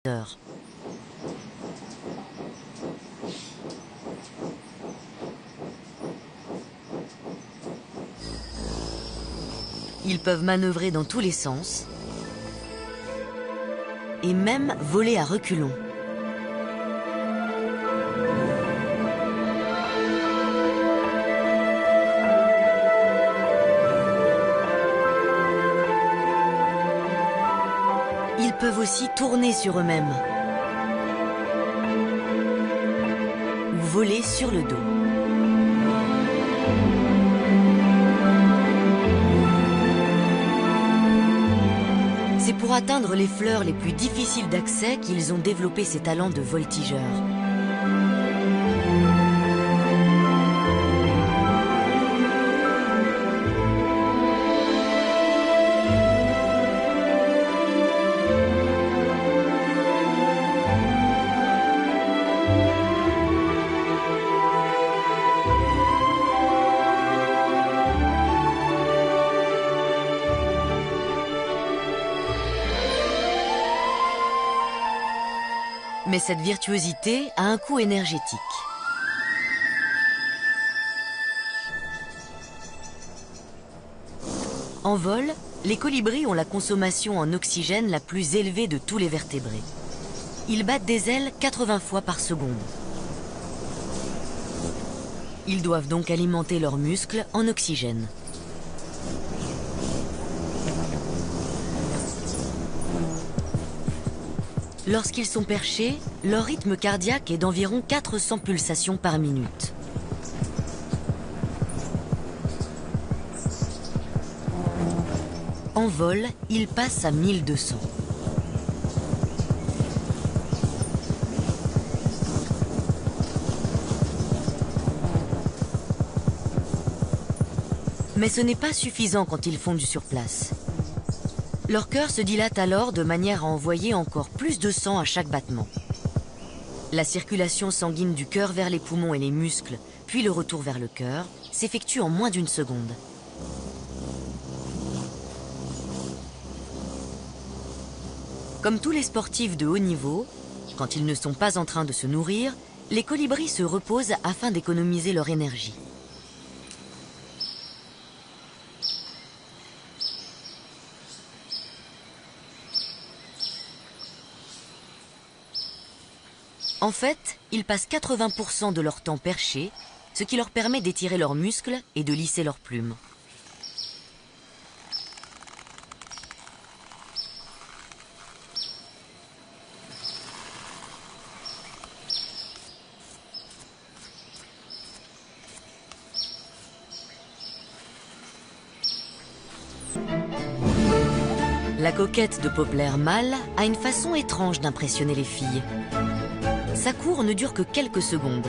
heures. Ils peuvent manœuvrer dans tous les sens et même voler à reculons. Ils peuvent aussi tourner sur eux-mêmes ou voler sur le dos. C'est pour atteindre les fleurs les plus difficiles d'accès qu'ils ont développé ces talents de voltigeurs. Mais cette virtuosité a un coût énergétique. En vol, les colibris ont la consommation en oxygène la plus élevée de tous les vertébrés. Ils battent des ailes 80 fois par seconde. Ils doivent donc alimenter leurs muscles en oxygène. Lorsqu'ils sont perchés, leur rythme cardiaque est d'environ 400 pulsations par minute. En vol, ils passent à 1200. Mais ce n'est pas suffisant quand ils fondent sur place. Leur cœur se dilate alors de manière à envoyer encore plus de sang à chaque battement. La circulation sanguine du cœur vers les poumons et les muscles, puis le retour vers le cœur, s'effectue en moins d'une seconde. Comme tous les sportifs de haut niveau, quand ils ne sont pas en train de se nourrir, les colibris se reposent afin d'économiser leur énergie. En fait, ils passent 80% de leur temps perchés, ce qui leur permet d'étirer leurs muscles et de lisser leurs plumes. La coquette de Poplar mâle a une façon étrange d'impressionner les filles. Sa cour ne dure que quelques secondes.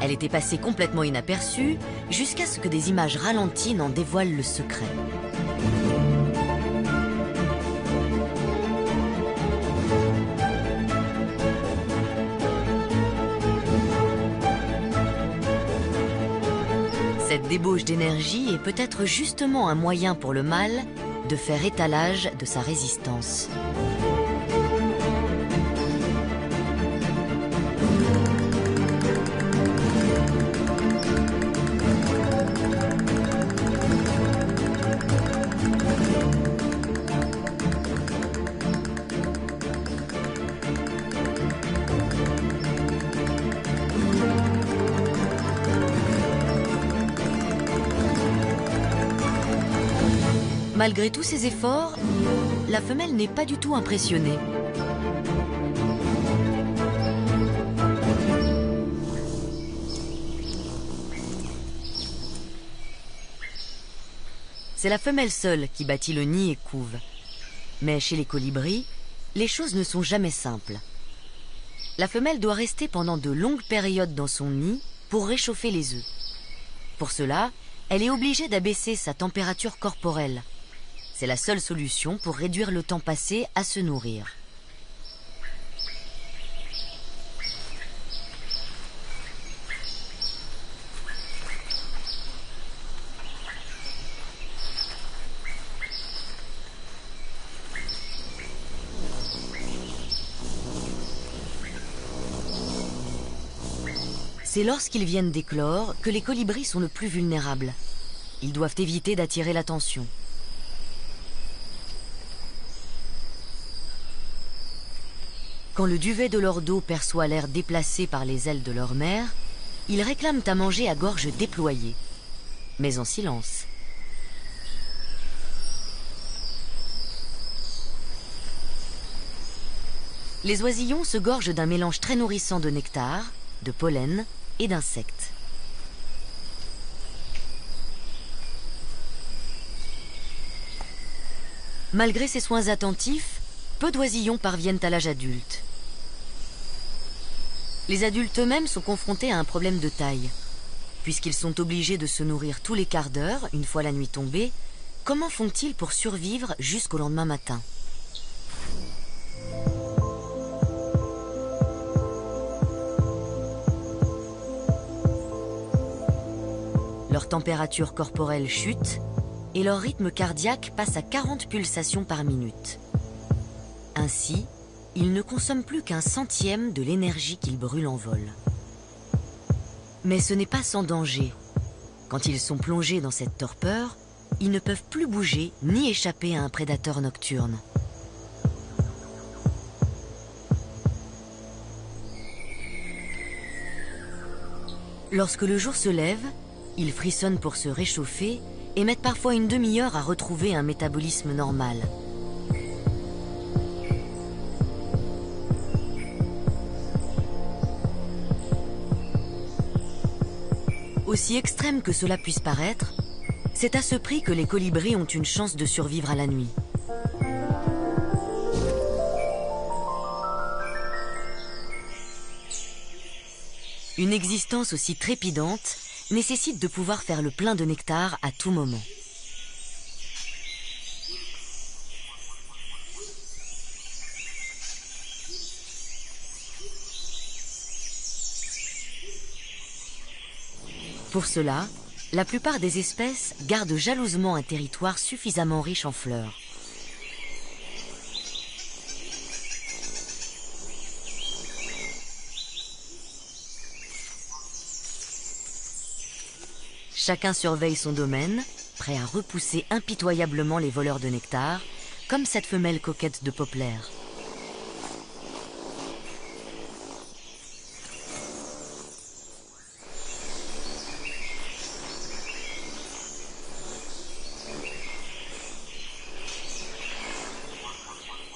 Elle était passée complètement inaperçue jusqu'à ce que des images ralenties n'en dévoilent le secret. Cette débauche d'énergie est peut-être justement un moyen pour le mâle de faire étalage de sa résistance. Malgré tous ces efforts, la femelle n'est pas du tout impressionnée. C'est la femelle seule qui bâtit le nid et couve. Mais chez les colibris, les choses ne sont jamais simples. La femelle doit rester pendant de longues périodes dans son nid pour réchauffer les œufs. Pour cela, elle est obligée d'abaisser sa température corporelle. C'est la seule solution pour réduire le temps passé à se nourrir. C'est lorsqu'ils viennent d'éclore que les colibris sont le plus vulnérables. Ils doivent éviter d'attirer l'attention. Quand le duvet de leur dos perçoit l'air déplacé par les ailes de leur mère, ils réclament à manger à gorge déployée, mais en silence. Les oisillons se gorgent d'un mélange très nourrissant de nectar, de pollen et d'insectes. Malgré ces soins attentifs, peu d'oisillons parviennent à l'âge adulte. Les adultes eux-mêmes sont confrontés à un problème de taille. Puisqu'ils sont obligés de se nourrir tous les quarts d'heure, une fois la nuit tombée, comment font-ils pour survivre jusqu'au lendemain matin ? Leur température corporelle chute et leur rythme cardiaque passe à 40 pulsations par minute. Ainsi, ils ne consomment plus qu'un centième de l'énergie qu'ils brûlent en vol. Mais ce n'est pas sans danger. Quand ils sont plongés dans cette torpeur, ils ne peuvent plus bouger ni échapper à un prédateur nocturne. Lorsque le jour se lève, ils frissonnent pour se réchauffer et mettent parfois une demi-heure à retrouver un métabolisme normal. Aussi extrême que cela puisse paraître, c'est à ce prix que les colibris ont une chance de survivre à la nuit. Une existence aussi trépidante nécessite de pouvoir faire le plein de nectar à tout moment. Pour cela, la plupart des espèces gardent jalousement un territoire suffisamment riche en fleurs. Chacun surveille son domaine, prêt à repousser impitoyablement les voleurs de nectar, comme cette femelle coquette de Poplar.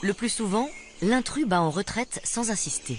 Le plus souvent, l'intrus bat en retraite sans insister.